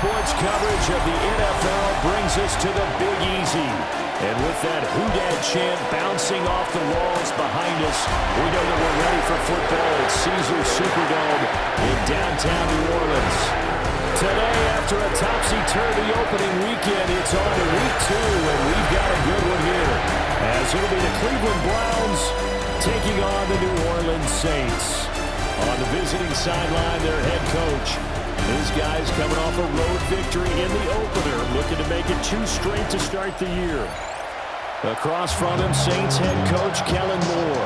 sports coverage of the NFL brings us to the Big Easy. And with that Who Dat chant bouncing off the walls behind us, we know that we're ready for football at Caesars Superdome in downtown New Orleans. Today, after a topsy-turvy opening weekend, it's on to week 2, and we've got a good one here, as it'll be the Cleveland Browns taking on the New Orleans Saints. On the visiting sideline, their head coach. These guys coming off a road victory in the opener, looking to make it 2 straight to start the year. Across from him, Saints head coach Kellen Moore.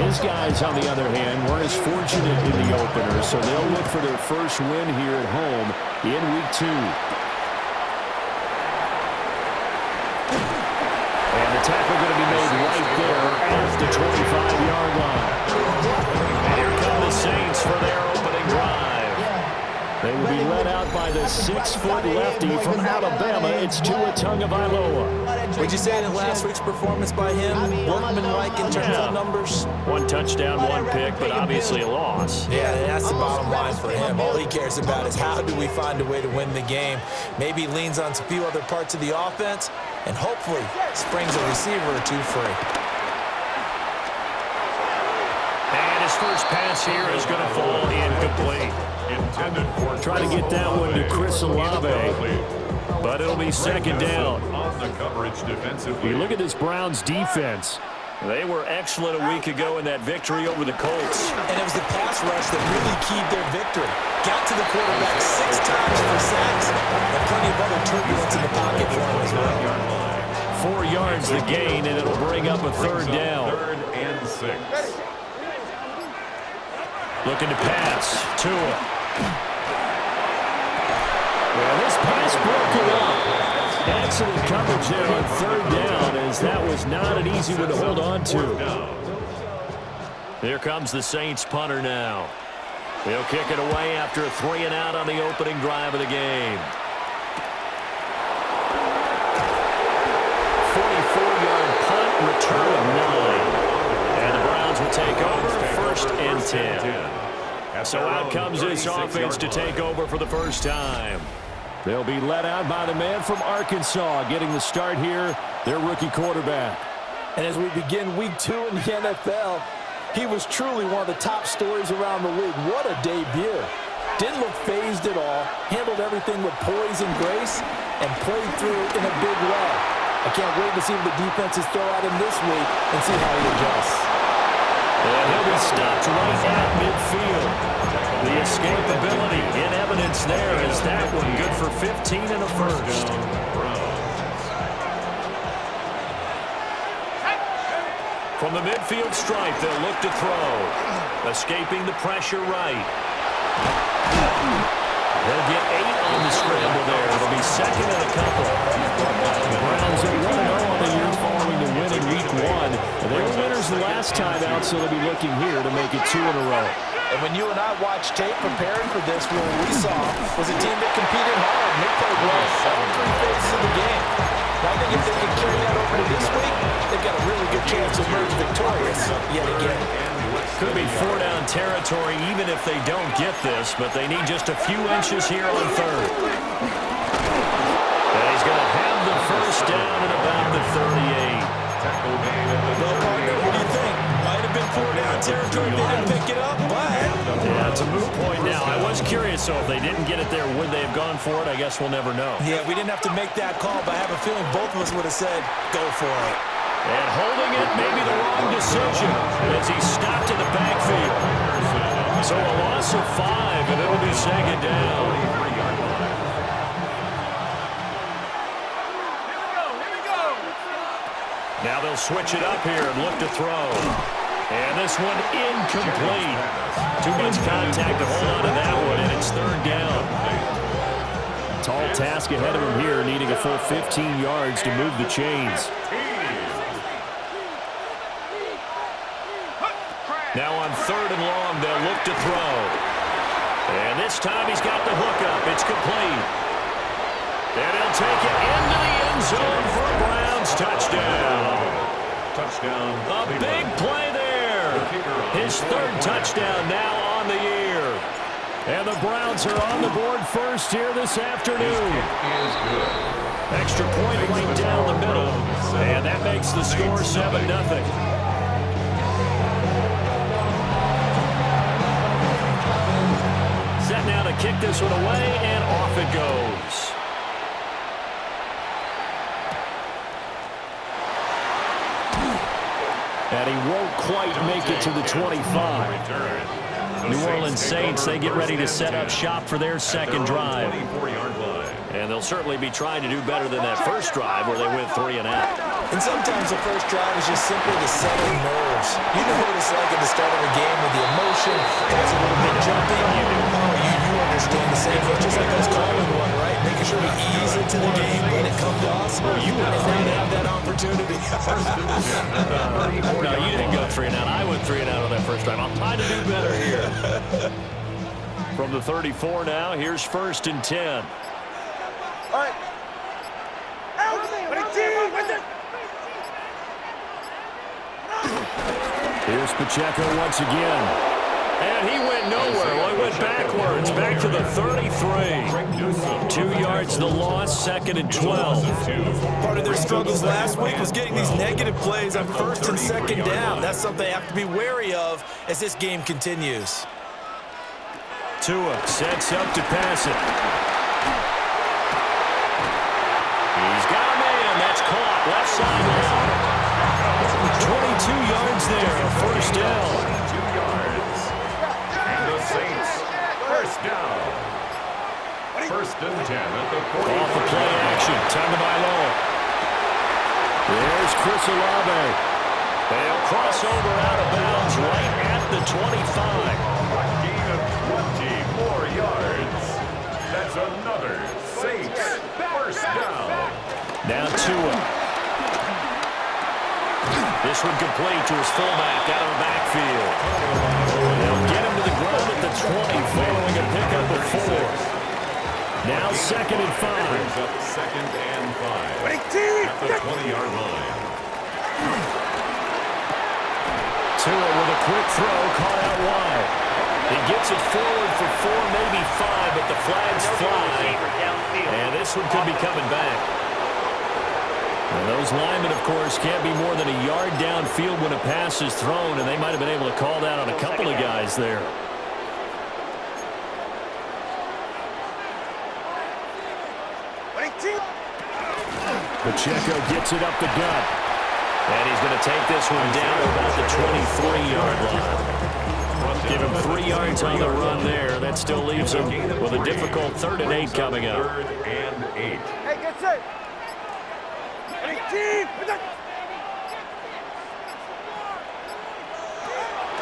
His guys, on the other hand, weren't as fortunate in the opener, so they'll look for their first win here at home in week 2. And the tackle going to be made right there at the 25-yard line. And here come the Saints for their opening drive. They will be led out by the 6-foot lefty from Alabama. It's Tua Tagovailoa. Would you say that last week's performance by him, workmanlike in terms of numbers? 1 touchdown, 1 pick, but obviously a loss. Yeah, that's the bottom line for him. All he cares about is how do we find a way to win the game. Maybe he leans on a few other parts of the offense, and hopefully springs a receiver or 2 free. And his first pass here is going to fall incomplete. Trying to get that one to Chris Olave, but it'll be second down. You look at this Browns defense. They were excellent a week ago in that victory over the Colts. And it was the pass rush that really keyed their victory. Got to the quarterback 6 times for sacks, and plenty of other turbulence in the pocket for him as well. 4 yards the gain, and it'll bring up a third down. 3rd and 6. Looking to pass. Tua. Well, this pass broke it up. Excellent coverage there on 3rd down, as that was not an easy one to hold on to. Here comes the Saints punter now. He'll kick it away after a 3-and-out on the opening drive of the game. 44-yard punt, return of 9. And the Browns will take over 1st and 10. So out comes this offense to take over for the first time. They'll be led out by the man from Arkansas, getting the start here, their rookie quarterback. And as we begin week 2 in the NFL, he was truly one of the top stories around the league. What a debut. Didn't look phased at all, handled everything with poise and grace, and played through in a big way. I can't wait to see what the defenses throw at him this week and see how he adjusts. And he'll be stopped right at midfield. The escapability in evidence there is that one good for 15 and a first. From the midfield stripe, they'll look to throw. Escaping the pressure right. They'll get 8 on the scramble there. It'll be 2nd and a couple. The Browns are 1-0 on the year following the win in week 1. They were winners the last time out, so they'll be looking here to make it 2 in a row. And when you and I watched tape preparing for this, what we saw was a team that competed hard and they played well all 3 phases of the game. Now, I think if they can carry that over to this week, they've got a really good chance to emerge victorious yet again. Could be 4-down territory even if they don't get this, but they need just a few inches here on 3rd. And he's going to have the first down at about the 38. Well, partner, what do you think? Might have been 4-down territory if they didn't pick it up, but... Yeah, it's a moot point now. I was curious, so if they didn't get it there, would they have gone for it? I guess we'll never know. Yeah, we didn't have to make that call, but I have a feeling both of us would have said, go for it. And holding it may be the wrong decision as he stopped in the backfield. So a loss of 5, and it'll be 2nd down. Now they'll switch it up here and look to throw. And this one incomplete. Too much contact to hold on to that one, and it's 3rd down. Tall task ahead of him here, needing a full 15 yards to move the chains. Now on 3rd and long, they'll look to throw. And this time he's got the hook up. It's complete. And he'll take it into the end zone for a Browns touchdown. A big play there. His 3rd touchdown now on the year. And the Browns are on the board first here this afternoon. Extra point right down the middle. And that makes the score 7-0. Set now to kick this one away, and off it goes. And he won't quite make it to the 25. New Orleans Saints, they get ready to set up shop for their second drive. And they'll certainly be trying to do better than that first drive where they went 3 and out. And sometimes the first drive is just simply to settle nerves. You know what it's like at the start of a game with the emotion, guys a little bit jumpy. You understand the same. It's just like us calling one, right? Making sure we ease into the game, let it come to us. You want to have that opportunity. No, you didn't go 3 and out. I went 3 and out on that first drive. I'll try to do better here. From the 34 now, here's 1st and 10. All right. Here's Pacheco once again. And he went nowhere. Well, he went backwards, back to the 33. 2 yards the loss, 2nd and 12. Part of their struggles last week was getting these negative plays on 1st and 2nd down. That's something they have to be wary of as this game continues. Tua sets up to pass it. He's got a man. That's caught. Left sideline. 22 yards there. 1st down. 2 yards. And the Saints, 1st down. 1st and 10 at the 40. Off the play action. Tagovailoa. There's Chris Olave. They'll cross over out of bounds right at the 25. A gain of 20 more yards. That's another Saints 1st down. Now Tua. This one complete to his fullback out of the backfield. They'll get him to the ground at the 20 following a pickup of 4. Now 2nd and 5. Brings up 2nd and 5 at the 20-yard line. Tua with a quick throw, caught out wide. He gets it forward for 4, maybe 5, but the flags fly. And this one could be coming back. And those linemen, of course, can't be more than a yard downfield when a pass is thrown, and they might have been able to call that on a couple of guys there. Pacheco gets it up the gut. And he's going to take this one down to about the 23-yard line. Give him 3 yards on the run there. That still leaves him with a difficult 3rd and 8 coming up. 3rd and 8. Hey, get set.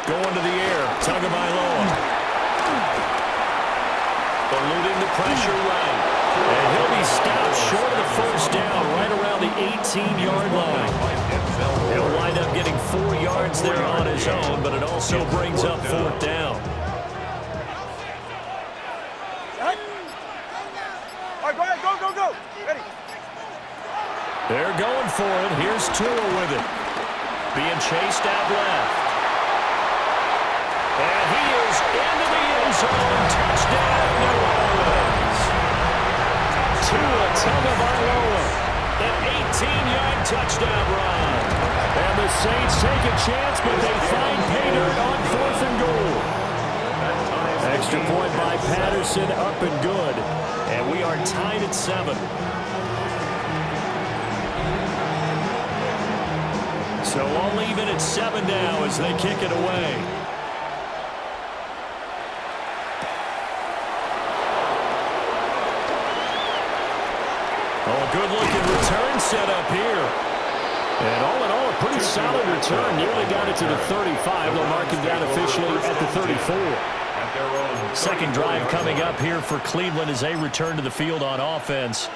Going to the air, Tagovailoa. Eluding the pressure right. And he'll be stopped short of the 1st down, right around the 18-yard line. He'll wind up getting 4 yards there on his own, but it also brings up 4th down. All right, go ahead, go. Ready. They're going for it. Here's Tua with it. Being chased out left. And he is into the end zone. Touchdown, New Orleans. Tua Tagovailoa, an 18-yard touchdown run. And the Saints take a chance, but they find pay dirt on 4th and goal. Extra point by Patterson, up and good. And we are tied at 7. So all even at 7 now as they kick it away. Oh, good-looking return set up here. And all in all, a pretty solid return. Nearly got it to the 35. They'll mark him down officially at the 34. Second drive coming up here for Cleveland as they return to the field on offense.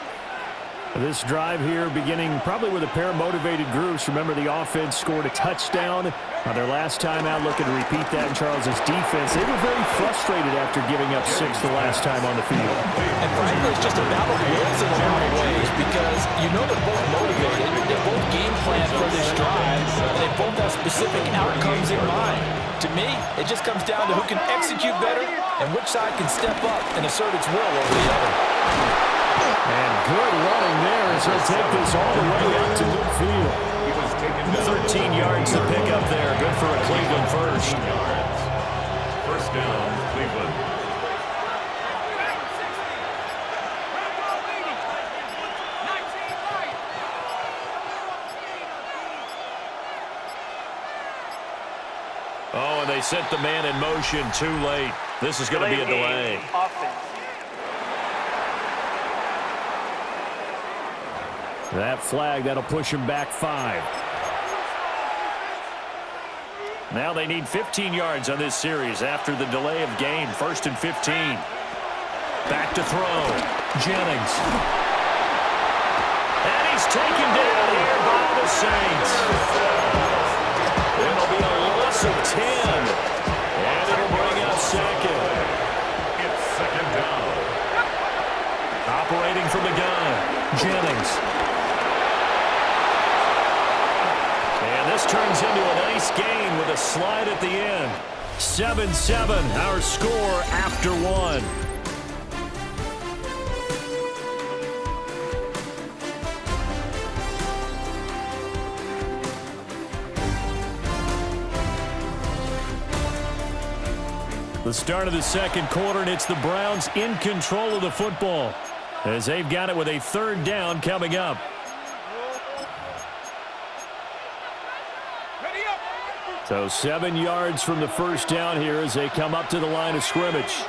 This drive here beginning probably with a pair of motivated groups. Remember, the offense scored a touchdown on their last time out, looking to repeat that in Charles's defense. They were very frustrated after giving up 6 the last time on the field. And frankly, it's just a battle of wills in a lot of ways because you know they're both motivated, they both game plan for this drive, and they both have specific outcomes in mind. To me, it just comes down to who can execute better and which side can step up and assert its will over the other. And good running there as he'll take this all the way out to midfield. 13 yards to pick up there. Good for a Cleveland first. First down, Cleveland. Oh, and they sent the man in motion too late. This is going to be a delay. That flag, that'll push him back 5. Now they need 15 yards on this series after the delay of game. 1st and 15. Back to throw. Jennings. And he's taken down here by the Saints. It'll be a loss of 10. And it'll bring up second. It's second down. Operating from the gun. Jennings. And this turns into a nice gain with a slide at the end. 7-7, our score after 1. The start of the second quarter, and it's the Browns in control of the football as they've got it with a 3rd down coming up. So 7 yards from the first down here as they come up to the line of scrimmage.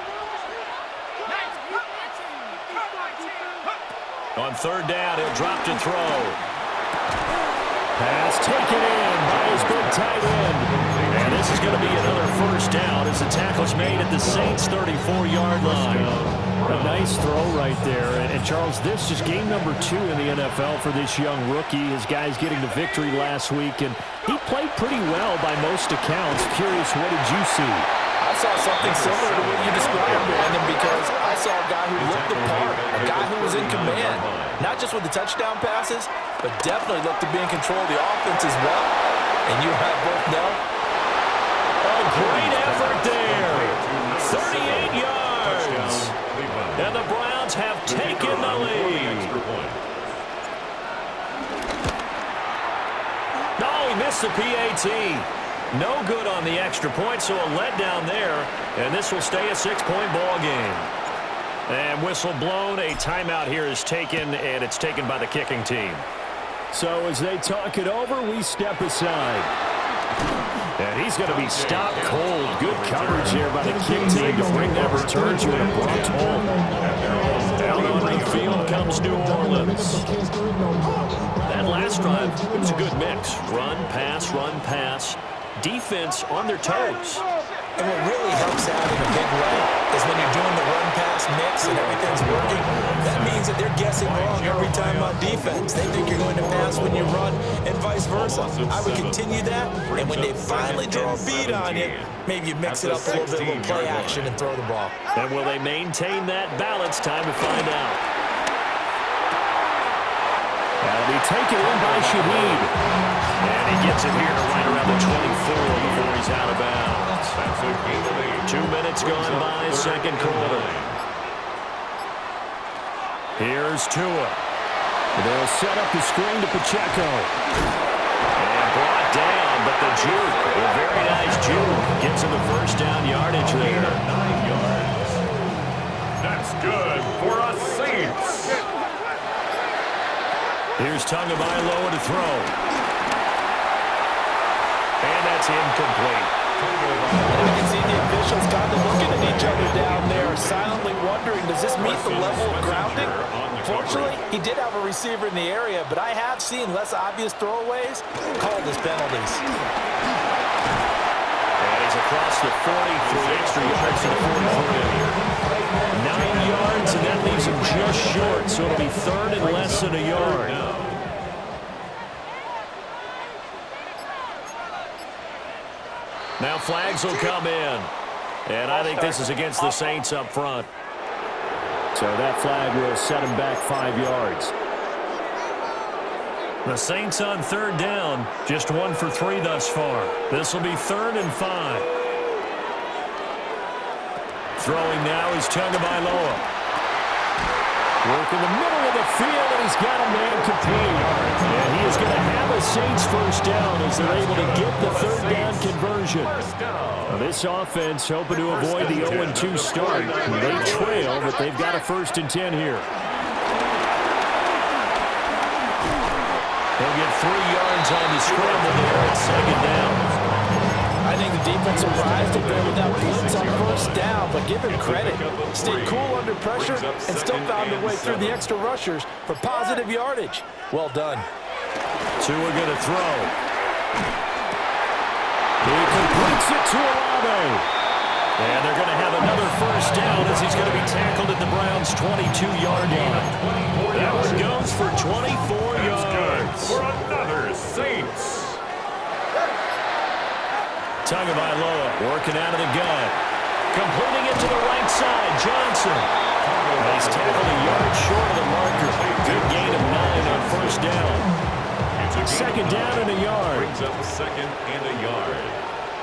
On 3rd down, he'll drop to throw. Pass taken in by his big tight end. And this is going to be another first down as the tackle's made at the Saints' 34-yard line. A nice throw right there. And Charles, this is game number 2 in the NFL for this young rookie. His guys getting the victory last week, and he played pretty well by most accounts. Curious, what did you see? I saw something similar to what you described, Brandon, because I saw a guy who looked the part, a guy who was in command, not just with the touchdown passes, but definitely looked to be in control of the offense as well. And you have both know. A great effort there. 38 yards. And the Browns have taken the lead. No, he missed the PAT. No good on the extra point, so a letdown there. And this will stay a 6-point ball game. And whistle blown. A timeout here is taken, and it's taken by the kicking team. So as they talk it over, we step aside. And he's going to be stopped cold. Good coverage here by the kick team to bring that return to an abrupt halt. Down on the field comes New Orleans. That last drive, it was a good mix. Run, pass. Defense on their toes. And what really helps out in a big way is when you're doing the run-pass mix and everything's working, that means that they're guessing wrong every time on defense. They think you're going to pass when you run and vice versa. I would continue that, and when they finally draw a beat on you, maybe you mix it up a little bit, a little play action, and throw the ball. And will they maintain that balance? Time to find out. That'll be taken in by Shaheed. And he gets it here right around the 24 before he's out of bounds. 2 minutes gone by, second quarter. Here's Tua. They'll set up the screen to Pacheco. And brought down, but the juke, a very nice juke, gets him the first down yardage there. 9 yards. That's good for a Saints. Here's Tagovailoa to throw. And that's incomplete. And I can see the officials kind of looking at each other down there, silently wondering, does this meet the level of grounding? Fortunately, he did have a receiver in the area, but I have seen less obvious throwaways called as penalties. And he's across the 40 for the extra yards to the 43. 9 yards, and that leaves him just short, so it'll be third and less than a yard. Now flags will come in. And I think this is against the Saints up front. So that flag will set him back 5 yards. The Saints on third down, just 1 for 3 thus far. This will be 3rd and 5. Throwing now is Tagovailoa. Work in the middle of the field, and he's got a man complete. And he is going to have a Saints first down as they're able to get the third down conversion. Now, this offense hoping to avoid the 0-2 start. They trail, but they've got a 1st and 10 here. They'll get 3 yards on the scramble there at 2nd down. I think the defense surprised him there without blitz on 1st down, but give him credit. Stayed cool under pressure and still found a way through the extra rushers for positive yardage. Well done. Tua going to throw. He completes it to Olave. And they're going to have another 1st down as he's going to be tackled at the Browns' 22-yard line. That one goes for 24 yards. For another Saints. Tagovailoa working out of the gun. Completing it to the right side. Johnson. He's tackled a yard short of the marker. Good gain of 9 on 1st down. 2nd down and a yard. Brings up 2nd and a yard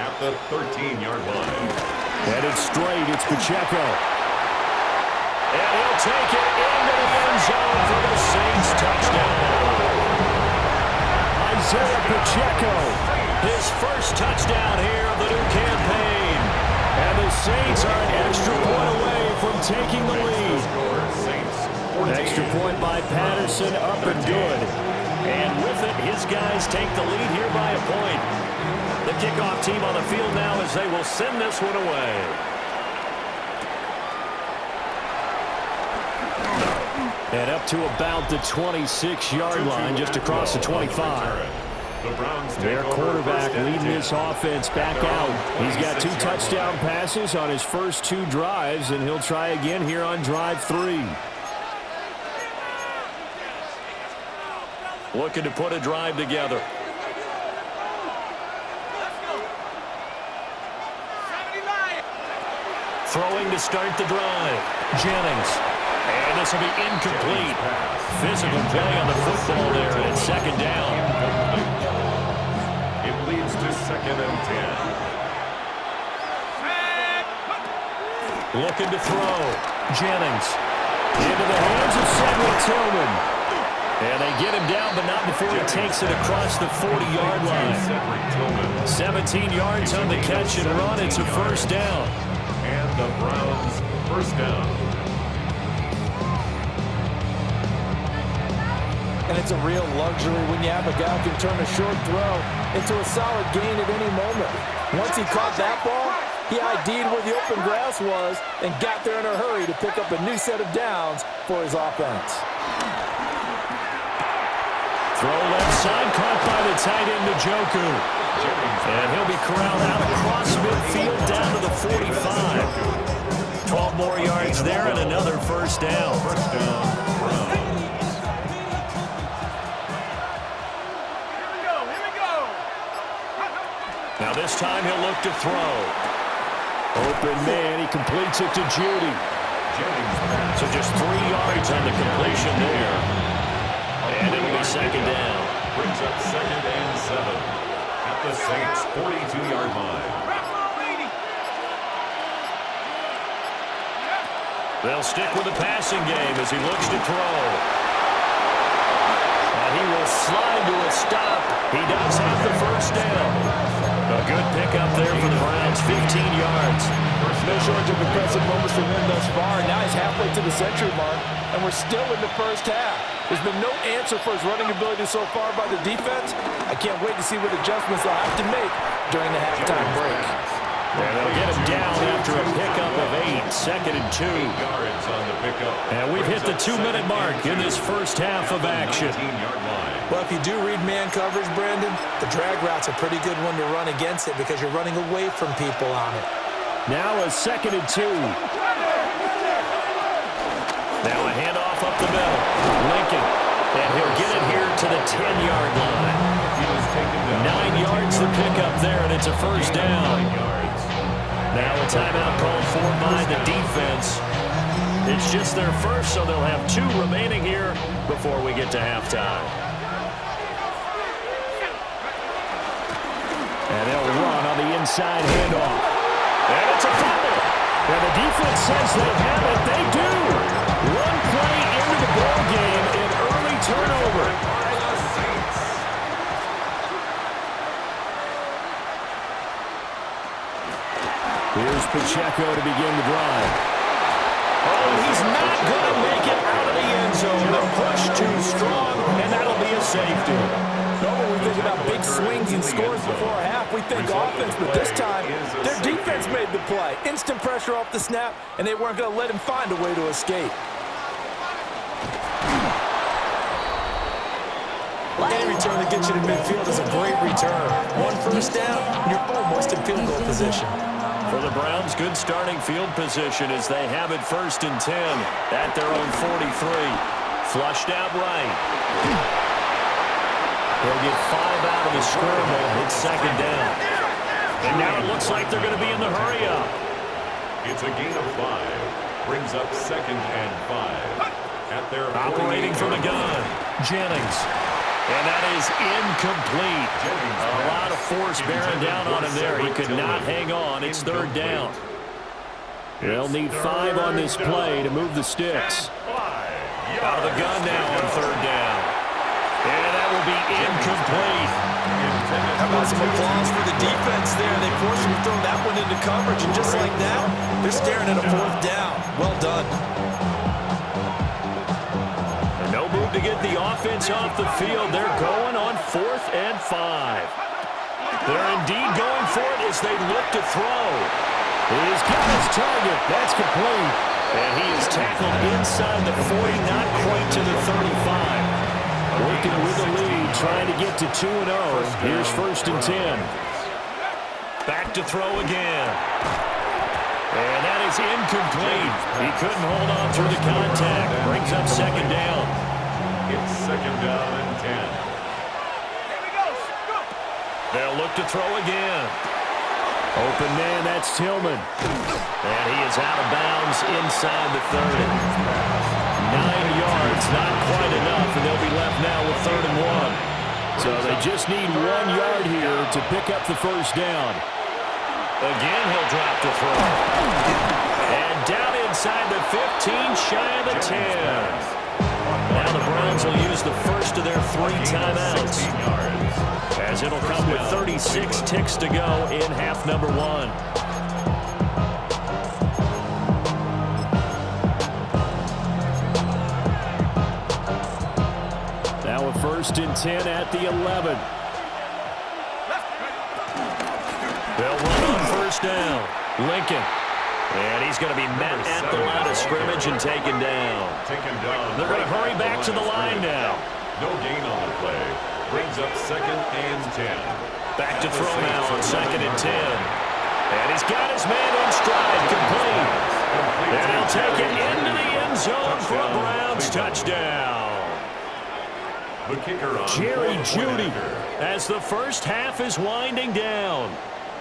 at the 13-yard line. Headed straight, it's Pacheco. And he'll take it into the end zone for the Saints touchdown. Isaiah Pacheco, his first touchdown here of the new campaign. And the Saints are an extra point away from taking the lead. Extra point by Patterson, up and good. And with it, his guys take the lead here by a point. The kickoff team on the field now as they will send this one away. And up to about the 26-yard line, just across the 25. Their quarterback leading this offense back out. He's got 2 touchdown passes on his first 2 drives, and he'll try again here on drive 3. Looking to put a drive together. Throwing to start the drive. Jennings. And this will be incomplete. Physical play on the football there, and it's 2nd down. It leads to 2nd and 10. Looking to throw. Jennings. Into the hands of Cedric Tillman. And they get him down, but not before he takes it across the 40-yard line. 17 yards on the catch and run. It's a 1st down. And the Browns 1st down. And it's a real luxury when you have a guy who can turn a short throw into a solid gain at any moment. Once he caught that ball, he ID'd where the open grass was and got there in a hurry to pick up a new set of downs for his offense. Throw left side, caught by the tight end, Njoku. And he'll be corralled out across midfield down to the 45. 12 more yards there and another 1st down. 1st down. Now this time he'll look to throw. Open man, he completes it to Judy. So just 3 yards on the completion there. And it'll be 2nd down. Brings up 2nd and 7 at the Saints' 42-yard line. They'll stick with the passing game as he looks to throw. And he will slide to a stop. He does have the 1st down. A good pickup there for the Browns, 15 yards. No shortage of impressive moments for him thus far. Now he's halfway to the century mark, and we're still in the 1st half. There's been no answer for his running ability so far by the defense. I can't wait to see what adjustments they'll have to make during the halftime break. And they'll get him down after a pickup of 8, 2nd and 2. 8 yards on the pickup. And we've hit the 2-minute mark in this 1st half of action. 19-yard line. Well, if you do read man coverage, Brandon, the drag route's a pretty good one to run against it because you're running away from people on it. Now a 2nd and 2. Now a handoff up the middle. Lincoln. And he'll get it here to the 10-yard line. 9 yards to pick up there, and it's a 1st down. Now a timeout called for by the defense. It's just their first, so they'll have 2 remaining here before we get to halftime. And they'll run on the inside handoff. And it's a fumble. And the defense says they have it. They do. One play into the ball game, an early turnover. Here's Pacheco to begin the drive. Oh, he's not going to make it out of the end zone. The push too strong, and that'll be a safety. Normally we think about big swings and scores before a half. We think offense, but this time their defense made the play. Instant pressure off the snap, and they weren't going to let him find a way to escape. Any return that gets you to midfield is a great return. One first down, and you're almost in field goal position. For the Browns, good starting field position as they have it 1st and 10 at their own 43. Flushed out right. They'll get 5 out of the scramble. It's 2nd down. And now it looks like they're going to be in the hurry-up. It's a gain of 5. Brings up 2nd and 5. At their operating from the gun, Jennings. And that is incomplete. A lot of force bearing down on him there. He could not hang on. It's 3rd down. They'll need 5 on this play to move the sticks. Out of the gun now on 3rd down. And that will be incomplete. How about some applause for the defense there? They forced him to throw that one into coverage, and just like that, they're staring at a 4th down. Well done. No move to get the offense off the field. They're going on 4th and 5. They're indeed going for it as they look to throw. He's got his target. That's complete. And he is tackled inside the 40, not quite to the 35. Working with the lead, trying to get to 2-0. Here's 1st and 10. Back to throw again. And that is incomplete. He couldn't hold on through the contact. Brings up 2nd down. It's 2nd down and 10. Here we go. Go. They'll look to throw again. Open man, that's Tillman. And he is out of bounds inside the 30. 9 yards, not quite enough, and they'll be left now with 3rd and 1. So they just need 1 yard here to pick up the 1st down. Again, he'll drop to throw. And down inside the 15, shy of the 10. Now the Browns will use the first of their 3 timeouts, as it'll come with 36 ticks to go in half number 1. Now a 1st and 10 at the 11. They'll run on 1st down. Lincoln. And he's going to be met at the line of scrimmage and taken down. They're going to hurry back to the line now. No gain on the play. Brings up 2nd and 10. Back to throw now on 2nd and 10. And he's got his man in stride, complete. And he'll take it into the end zone for a Browns touchdown. The kicker on Jerry Jeudy as the first half is winding down.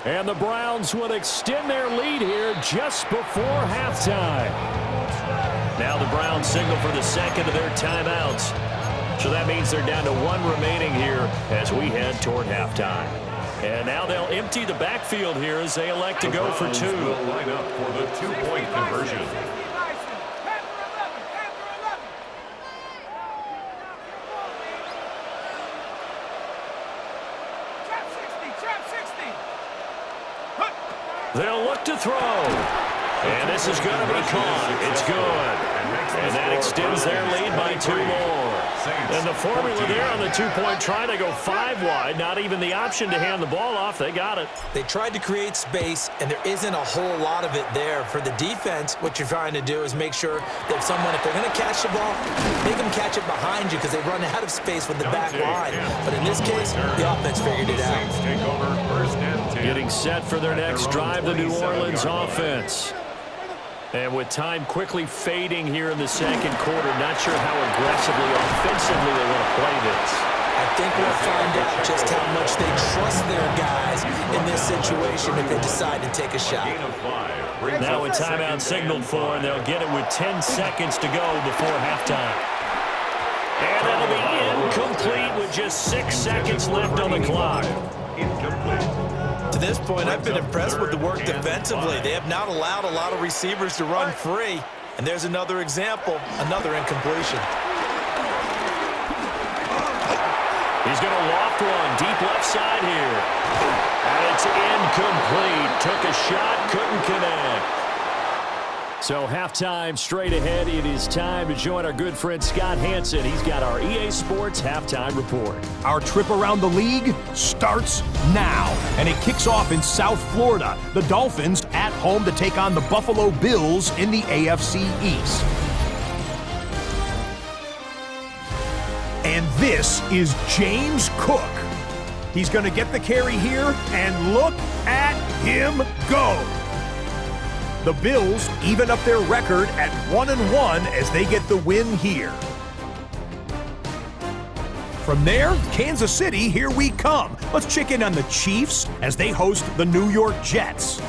And the Browns will extend their lead here just before halftime. Now the Browns signal for the 2nd of their timeouts. So that means they're down to 1 remaining here as we head toward halftime. And now they'll empty the backfield here as they elect to go for 2. Will line up for the 2-point conversion. They'll look to throw. And this is going to be caught. It's good. And that extends their lead by 2 more. And the formula there on the 2-point try to go 5 wide. Not even the option to hand the ball off. They got it. They tried to create space, and there isn't a whole lot of it there. For the defense, what you're trying to do is make sure that if they're going to catch the ball, make them catch it behind you because they run out of space with the back line. But in this case, the offense figured it out. Take over 1st and 10. Getting set for their next drive, the New Orleans offense. And with time quickly fading here in the 2nd quarter, not sure how aggressively, offensively they want to play this. I think we'll find out just how much they trust their guys in this situation if they decide to take a shot. Now a timeout signaled for, and they'll get it with 10 seconds to go before halftime. And that'll be incomplete with just 6 seconds left on the clock. Incomplete. To this point, I've been impressed with the work defensively. They have not allowed a lot of receivers to run free. And there's another example, another incompletion. He's going to loft one deep left side here. And it's incomplete. Took a shot, couldn't connect. So halftime straight ahead. It is time to join our good friend Scott Hanson. He's got our EA Sports Halftime Report. Our trip around the league starts now, and it kicks off in South Florida. The Dolphins at home to take on the Buffalo Bills in the AFC East. And this is James Cook. He's going to get the carry here, and look at him go. The Bills even up their record at 1-1 as they get the win here. From there, Kansas City, here we come. Let's check in on the Chiefs as they host the New York Jets.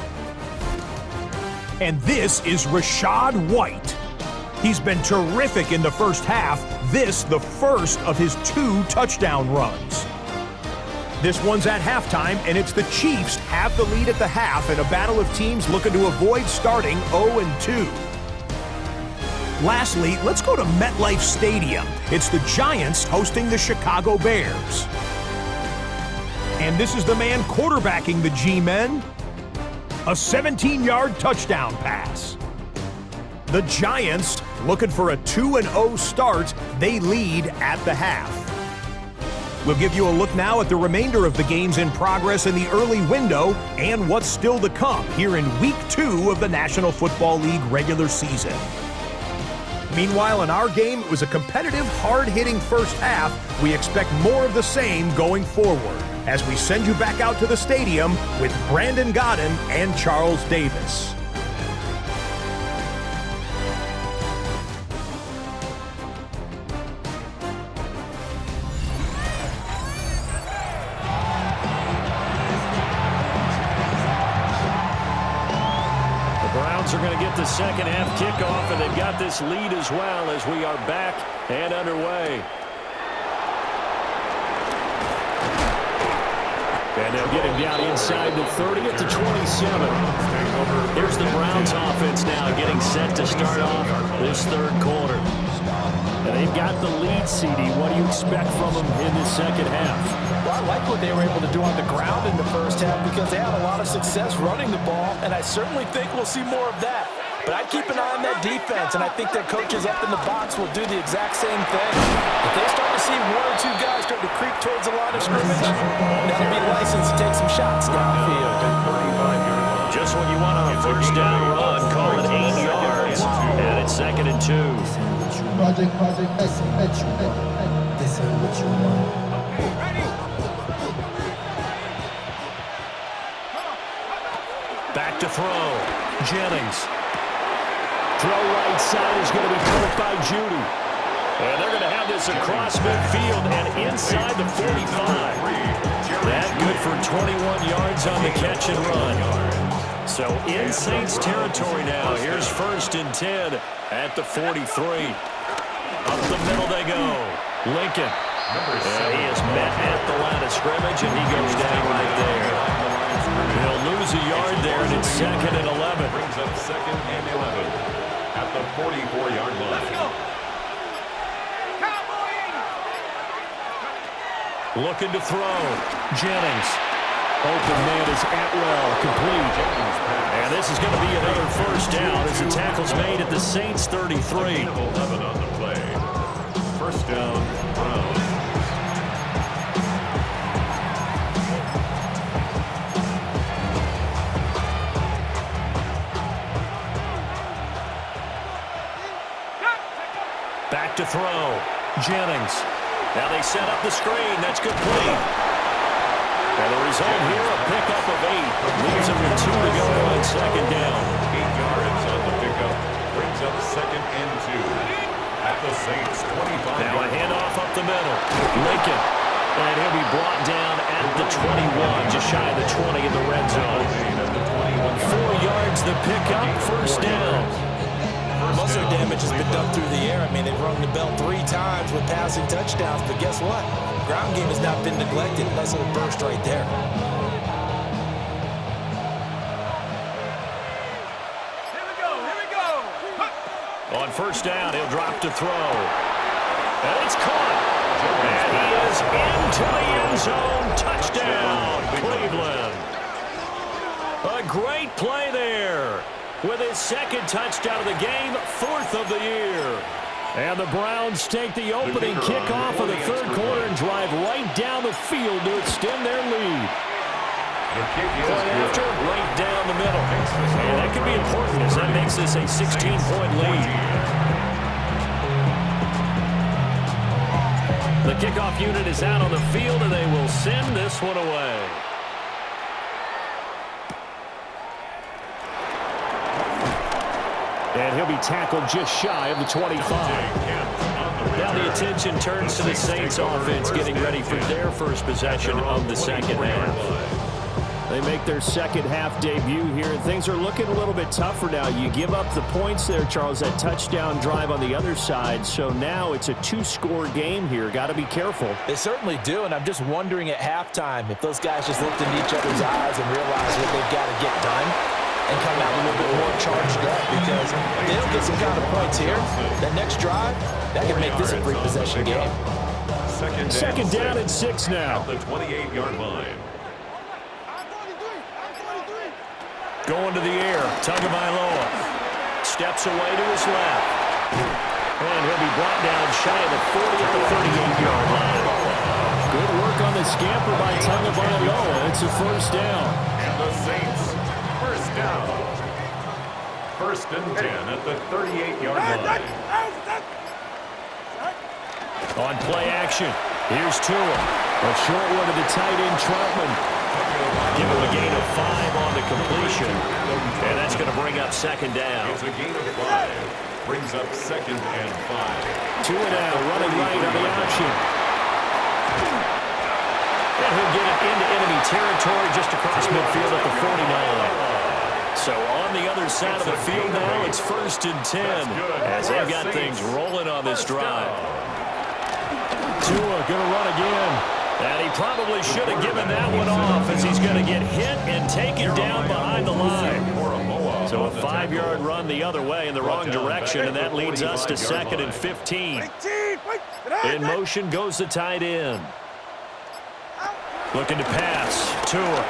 And this is Rachaad White. He's been terrific in the first half. This, the first of his 2 touchdown runs. This one's at halftime, and it's the Chiefs have the lead at the half in a battle of teams looking to avoid starting 0-2. Lastly, let's go to MetLife Stadium. It's the Giants hosting the Chicago Bears. And this is the man quarterbacking the G-Men. A 17-yard touchdown pass. The Giants looking for a 2-0 start. They lead at the half. We'll give you a look now at the remainder of the games in progress in the early window and what's still to come here in Week 2 of the National Football League regular season. Meanwhile, in our game, it was a competitive, hard-hitting first half. We expect more of the same going forward as we send you back out to the stadium with Brandon Godden and Charles Davis. Are going to get the second half kickoff, and they've got this lead as well as we are back and underway. And they'll get him down inside the 30 at the 27. Here's the Browns offense now getting set to start off this third quarter. And they've got the lead, CD. What do you expect from them in the second half? Well, I like what they were able to do on the ground in the first half because they had a lot of success running the ball, and I certainly think we'll see more of that. But I'd keep an eye on that defense, and I think their coaches up in the box will do the exact same thing. If they start to see 1 or 2 guys start to creep towards the line of scrimmage, that'll be licensed to take some shots downfield. Just what you want on a first down run. Call it 8 yards, and it's 2nd and 2. Project SH. This is what you want. Back to throw. Jennings. Throw right side is going to be caught by Judy. And they're going to have this across midfield and inside the 45. That good for 21 yards on the catch and run. So in Saints territory now. Here's 1st and 10 at the 43. Up the middle they go. Lincoln. And he is met at the line of scrimmage, and he goes down right there. He'll lose a yard there, and it's 2nd and 11. Brings up 2nd and 11 at the 44-yard line. Let's go. Looking to throw. Jennings. Open man is Atwell, complete. And this is going to be another first down as the tackle's made at the Saints 33. 11 on the play. First down, Browns. Back to throw. Jennings. Now they set up the screen. That's complete. And the result here, a pickup of 8. Leaves them with 2 to go on 2nd down. 8 yards on the pickup. Brings up 2nd and 2 at the Saints 25. Now a handoff up the middle. Lincoln. And he'll be brought down at the 21, just shy of the 20 in the red zone. 4 yards the pickup, first down. Most of their damage has been done through the air. I mean, they've rung the bell 3 times with passing touchdowns, but guess what? Ground game has not been neglected. Nice little burst right there. On first down, he'll drop to throw. And it's caught. And he is into the end zone. Touchdown, Cleveland. A great play there. With his second touchdown of the game, 4th of the year. And the Browns take the opening kickoff of the third quarter and drive right down the field to extend their lead. Point after, right down the middle. And that could be important as that makes this a 16-point lead. The kickoff unit is out on the field, and they will send this one away. And he'll be tackled just shy of the 25. Now the attention turns to the Saints offense getting ready for their first possession of the second half. They make their second half debut here, and things are looking a little bit tougher now. You give up the points there, Charles, that touchdown drive on the other side. So now it's a 2-score game here. Got to be careful. They certainly do, and I'm just wondering at halftime if those guys just looked into each other's eyes and realized what they've got to get done and come out a little bit more charged up, because if they don't get some kind of points here, that next drive, that can make this a 3-possession game. Second down and 6 now. At the 28-yard line. Going to the air, Tagovailoa steps away to his left. And he'll be brought down shy of the 40 at the 38-yard line. Good work on the scamper by Tagovailoa. It's a first down. And the Saints, first down. 1st and 10 at the 38-yard line. On play action, here's Tua. A short one to the tight end, Troutman. Give him a gain of 5 on the completion. And that's going to bring up second down. It's a gain of 5. Brings up 2nd and 5. Tua now running right on the option. And he'll get it into enemy territory just across midfield at the 49. So on the other side of the field now, it's 1st and 10 as they've got things rolling on this drive. Tua going to run again. And he probably should have given that one off as he's going to get hit and taken down behind the line. So a 5-yard run the other way in the wrong direction, and that leads us to 2nd and 15. In motion goes the tight end. Looking to pass. Tua.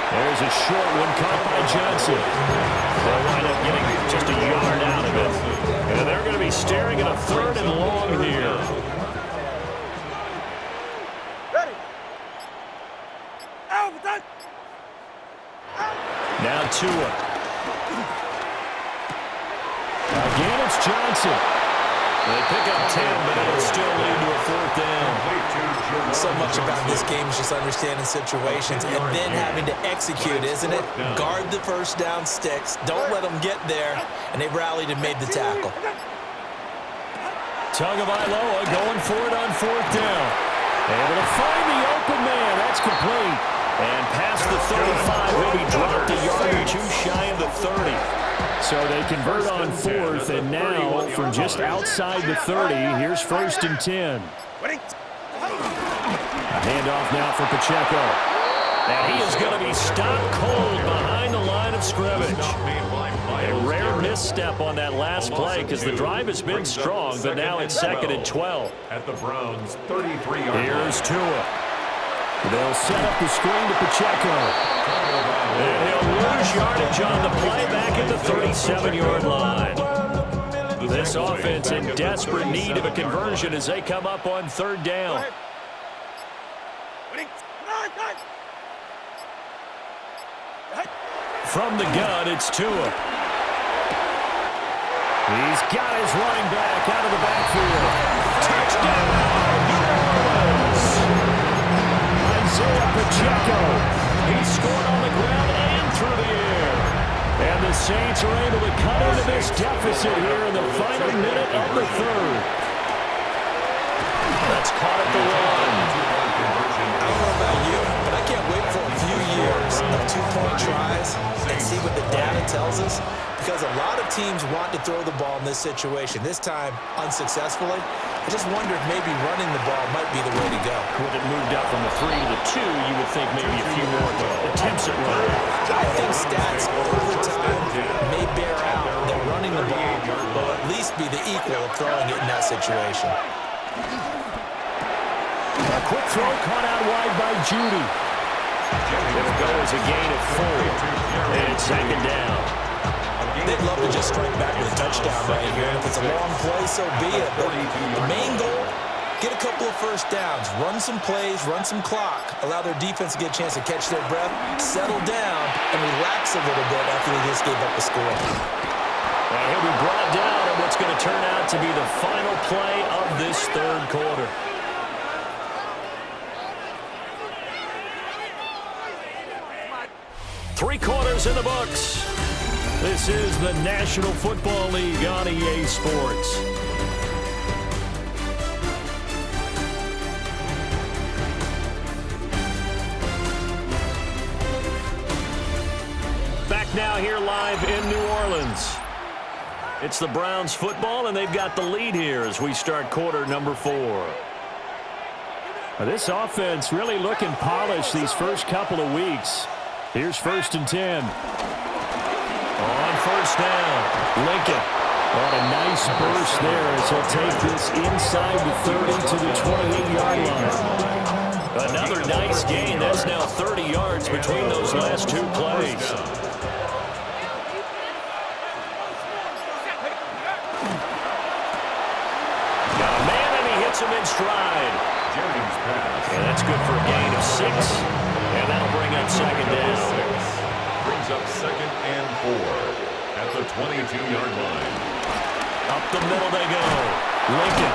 There's a short one caught by Johnson. They'll wind up getting just a yard out of it. And they're going to be staring at a 3rd and long here. Now Tua. Again, it's Johnson. They pick up 10, but it'll still lead to a 4th down. So much about this game is just understanding situations and then having to execute, isn't it? Guard the first down sticks. Don't let them get there. And they rallied and made the tackle. Tagovailoa going for it on 4th down. Able to find the open man. That's complete. And past the 35, will be dropped a yard or 2 shy of the 30. So they convert on 4th, and now from just outside the 30, here's 1st and 10. Handoff now for Pacheco. And he is going to be stopped cold behind the line of scrimmage. A rare misstep on that last play because the drive has been strong, but now it's 2nd and 12. At the Browns' 33-yard line. Here's Tua. They'll set up the screen to Pacheco. And he'll lose yardage on the play back at the 37-yard line. This offense in desperate need of a conversion as they come up on 3rd down. From the gun, it's Tua. He's got his running back out of the backfield. Touchdown! Isaiah Pacheco. He scored on the ground and through the air. And the Saints are able to cut into this deficit here in the final minute of the 3rd. That's caught at the 1. I don't know about you, but I can't wait for a few years of 2-point tries and see what the data tells us. because a lot of teams want to throw the ball in this situation. This time, unsuccessfully. I just wonder if maybe running the ball might be the way to go. With it moved up from the 3 to the 2, you would think maybe a few more attempts at running. I think stats over time may bear out that running the ball will at least be the equal of throwing it in that situation. A quick throw caught out wide by Judy. It'll go as a gain of 4. And it's second down. They'd love to just strike back with a touchdown right here. And if it's a long play, so be it. But the main goal, get a couple of first downs, run some plays, run some clock, allow their defense to get a chance to catch their breath, settle down, and relax a little bit after they just gave up the score. And he'll be brought down on what's going to turn out to be the final play of this third quarter. Three quarters in the books. This is the National Football League on EA Sports. Back now here live in New Orleans. It's the Browns football, and they've got the lead here as we start quarter number 4. This offense really looking polished these first couple of weeks. Here's 1st and 10. On first down, Lincoln. On a nice burst there as he'll take this inside the 30 to the 28-yard line. Another nice gain. That's now 30 yards between those last 2 plays. Got a man, and he hits him in stride. And that's good for a gain of 6. And that'll bring up second down. Brings up 2nd and 4 at the 22-yard line. Up the middle they go. Lincoln.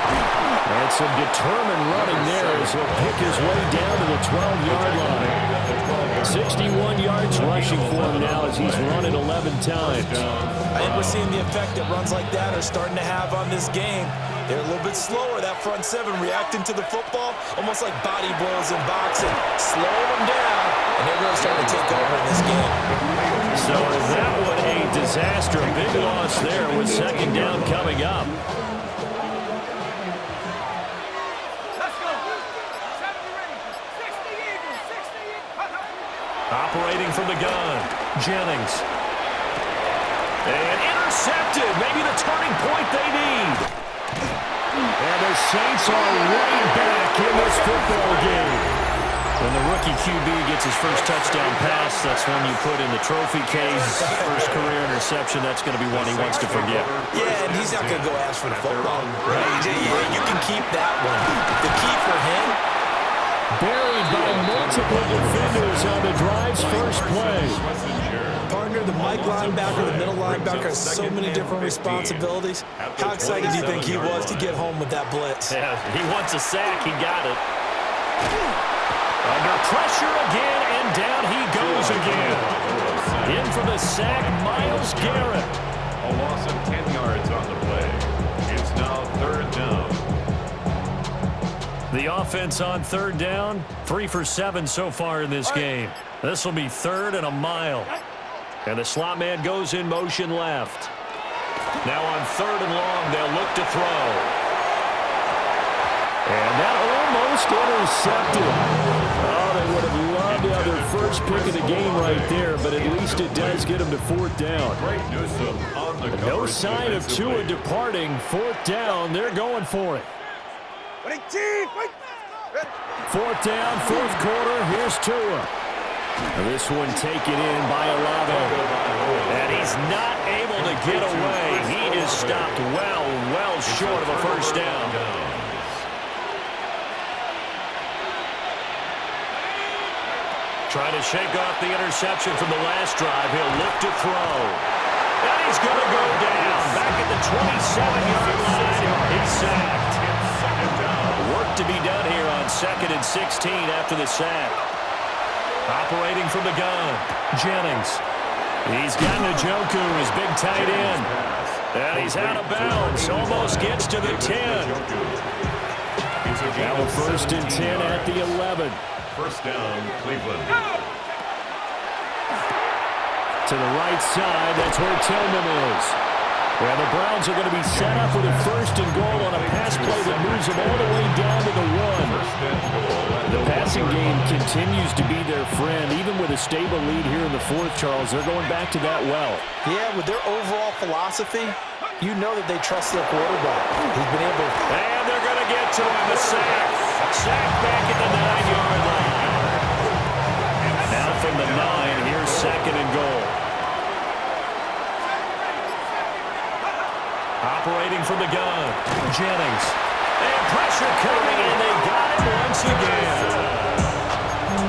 And some determined running there as he'll pick his way down to the 12-yard line. 61 yards rushing for him now as he's run it 11 times. I think we're seeing the effect that runs like that are starting to have on this game. They're a little bit slower, that front 7, reacting to the football, almost like body blows in boxing. Slow them down, and they're really starting to take over in this game. So that one a disaster. Big loss there with second down coming up. Let's go. 70 Rangers, 60 Eagles, 60 Eagles. Operating from the gun, Jennings. And intercepted. Maybe the turning point they need. And the Saints are right back in this football game. When the rookie QB gets his first touchdown pass, that's when you put in the trophy case. First career interception, that's going to be one he wants to forget. Yeah, and he's not going to go ask for the football. Right? Yeah, you can keep that one. The key for him, Buried by multiple defenders on the drive's first play. partner, the Mike linebacker, the middle linebacker has so many different responsibilities. How excited do you think he was to get home with that blitz? Yeah, he wants a sack. He got it. Under pressure again, and down he goes again. In for the sack, Myles Garrett. A loss of 10 yards on the play. It's now 3rd down. The offense on 3rd down, 3 for 7 so far in this game. This will be 3rd and a mile. And the slot man goes in motion left. Now on 3rd and long, they'll look to throw. And that almost intercepted. Oh, they would have loved to have their first pick of the game right there, but at least it does get them to 4th down. Great Newsome on the No sign of Tua departing. 4th down, they're going for it. 4th down, 4th quarter, here's Tua. And this one taken in by Olave. And he's not able to get away. He is stopped well short of a first down. Trying to shake off the interception from the last drive. He'll look to throw. And he's going to go down. Back at the 27-yard line. He's sacked. Work to be done here on 2nd and 16 after the sack. Operating from the gun, Jennings. He's got Njoku, his big tight end. And he's out of bounds. Almost gets to the 10. Now 1st and 10 at the 11. First down, Cleveland. To the right side, that's where Tillman is. Well, the Browns are going to be set up with a 1st and goal on a pass play that moves them all the way down to the 1. The passing game continues to be their friend. Even with a stable lead here in the 4th, Charles, they're going back to that well. Yeah, with their overall philosophy, you know that they trust their quarterback. He's been able to... And they're going to get to him, the sack. Sack back at the 9-yard line. Now from the 9, here's 2nd and goal. Operating from the gun, Jennings. And pressure coming, and they got it once again.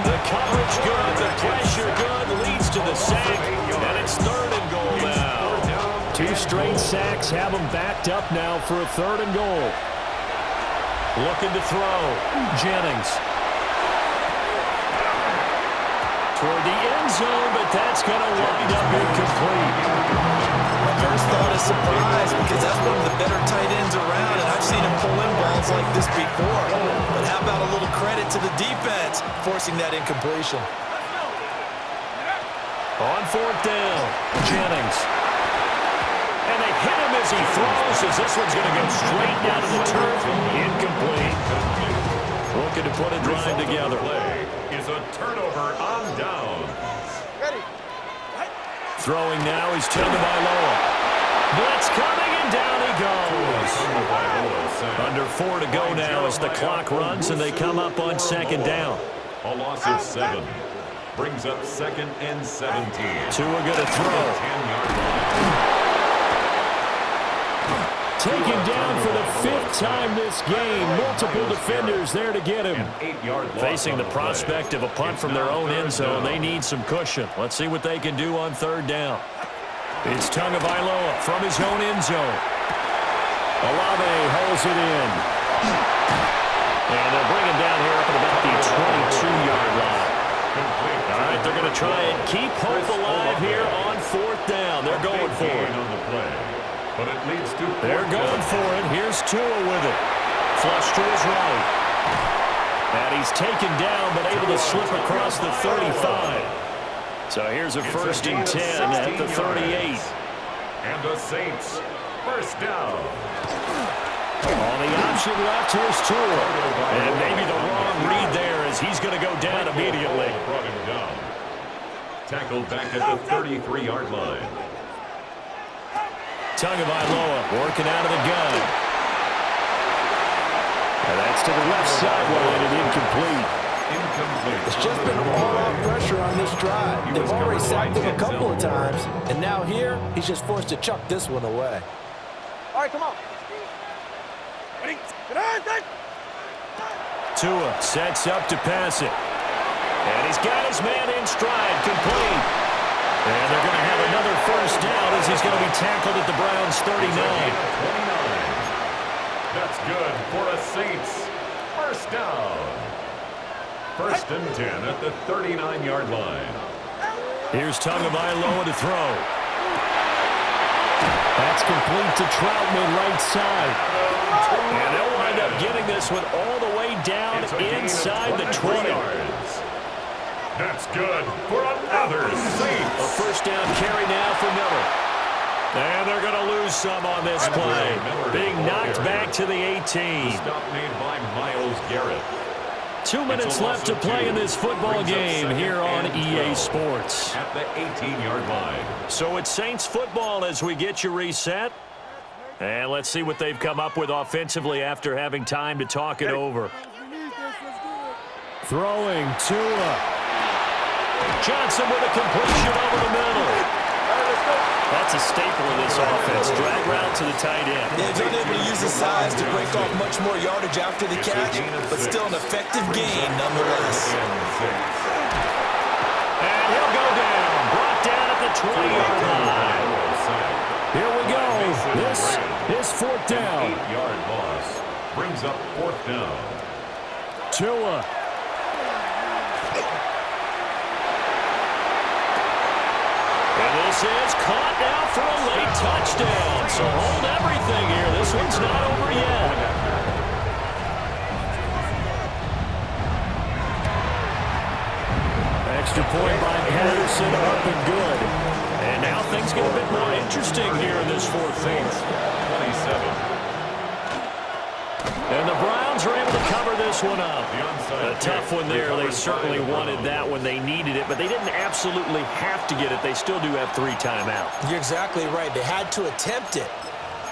The coverage good, the pressure good, leads to the sack, and it's 3rd and goal now. 2 straight sacks have them backed up now for a 3rd and goal. Looking to throw, Jennings. Toward the end zone, but that's going to wind up incomplete. My first thought is surprise because that's one of the better tight ends around, and I've seen him pull in balls like this before. But how about a little credit to the defense forcing that incompletion? On 4th down, Jennings. And they hit him as he throws, as this one's going to go straight down to the turf. Incomplete. Looking to put a drive together. Play is a turnover on down. Throwing now is Tagovailoa. Blitz coming, and down he goes. Under 4 to go now as the clock runs, and they come up on 2nd down. A loss of 7. Brings up 2nd and 17. Tua going to throw. 10-yard line. Taken down for the 5th time this game. Multiple defenders there to get him. Facing the prospect of a punt from their own end zone, they need some cushion. Let's see what they can do on 3rd down. It's Tagovailoa from his own end zone. Olave holds it in. And they'll bring him down here up at about the 22-yard line. All right, they're going to try and keep hope alive here on 4th down. They're going for it. But it leads to they're going for it. Here's Tua with it. Flush to his right. And he's taken down, but able to slip across the 35. So here's a 1st and 10 at the 38. And the Saints, 1st down. On the option left, here's Tua. And maybe the wrong read there as he's going to go down immediately. Brought him down. Tackled back at the 33-yard line. Tagovailoa working out of the gun. And that's to the left sideline and incomplete. It's just been all-out pressure on this drive. They've already sacked him a couple of times, and now here, he's just forced to chuck this one away. All right, come on. Ready? Get on, Tua sets up to pass it. And he's got his man in stride, complete. And they're going to have another 1st down as he's going to be tackled at the Browns' 39. That's good for a Saints 1st down. 1st and 10 at the 39-yard line. Here's Tagovailoa to throw. That's complete to Troutman right side. And they'll wind up getting this one all the way down inside the 20. That's good for another Saints. A 1st down carry now for Miller. And they're going to lose some on this play. Being knocked back to the 18. Stop made by Myles Garrett. 2 minutes left to play in this football game here on EA Sports. At the 18-yard line. So it's Saints football as we get you reset. And let's see what they've come up with offensively after having time to talk it over. Throwing Tua. Johnson with a completion over the middle. That's a staple of this offense. Drag route to the tight end. They've been able to use his size to break off much more yardage after the catch, but still an effective gain nonetheless. And he'll go down. Brought down at the 20-yard line. Here we go. This is 4th down. 8-yard loss. Brings up 4th down. Tua. And this is caught now for a late touchdown. So hold everything here. This one's not over yet. Extra point by Patterson, up and good. things get a bit more interesting here in this fourth Saints, 27. And the Browns are able to cover this one up. A tough one there. They certainly wanted that when they needed it, but they didn't absolutely have to get it. They still do have 3 timeouts. You're exactly right. They had to attempt it.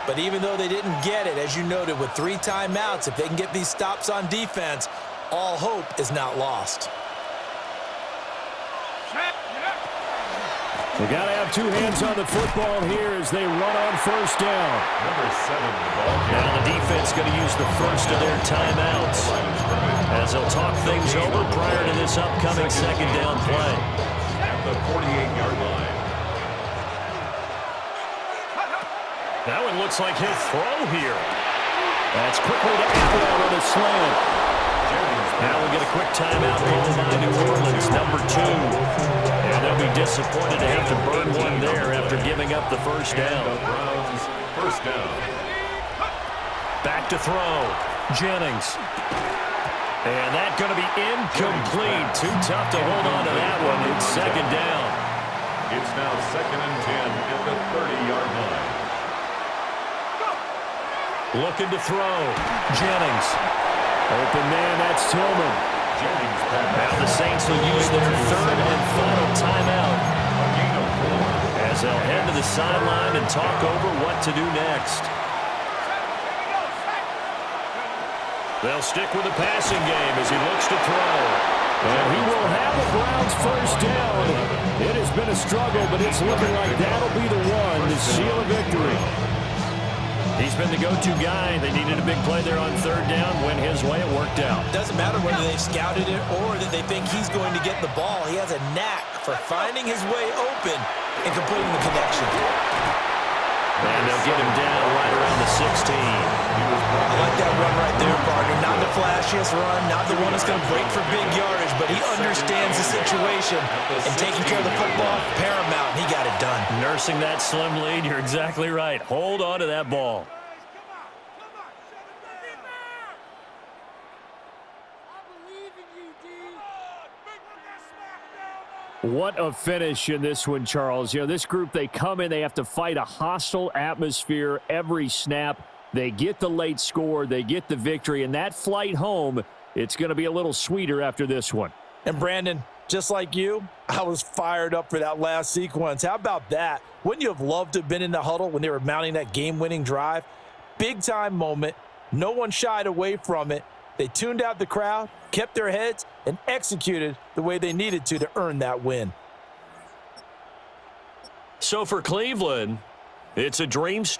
But even though they didn't get it, as you noted, with 3 timeouts, if they can get these stops on defense, all hope is not lost. They got to have 2 hands on the football here as they run on first down. Number 7, the ball carrier. Now the defense going to use the first of their timeouts as they'll talk things over prior to this upcoming second down play. At the 48-yard line. That one looks like he'll throw here. That's quickly to Atwell on a slant. Now we'll get a quick timeout called by New Orleans, number 2. And they'll be disappointed to have to burn one there after giving up the first down. The Browns, first down. Back to throw. Jennings. And that's going to be incomplete. Too tough to hold on to that one. It's second down. It's now 2nd and 10 at the 30-yard line. Looking to throw. Jennings. Open man, that's Tillman. Jennings. Now the Saints will use their 3rd and final timeout as they'll head to the sideline and talk over what to do next. They'll stick with the passing game as he looks to throw. And he will have the Browns first down. It has been a struggle, but it's looking like that'll be the one to seal a victory. He's been the go-to guy. They needed a big play there on 3rd down. Went his way. It worked out. Doesn't matter whether they've scouted it or that they think he's going to get the ball. He has a knack for finding his way open and completing the connection. And they'll get him down right around the 16. I like that run right there, partner. Not the flashiest run, not the one that's going to break for big yardage, but he understands the situation, and taking care of the football, paramount, and he got it done. Nursing that slim lead, you're exactly right. Hold on to that ball. What a finish in this one, Charles. You know, this group, they come in, they have to fight a hostile atmosphere every snap. They get the late score, they get the victory, and that flight home, it's going to be a little sweeter after this one. And Brandon, just like you, I was fired up for that last sequence. How about that? Wouldn't you have loved to have been in the huddle when they were mounting that game-winning drive? Big-time moment. No one shied away from it. They tuned out the crowd, kept their heads, and executed the way they needed to earn that win. So for Cleveland, it's a dream start.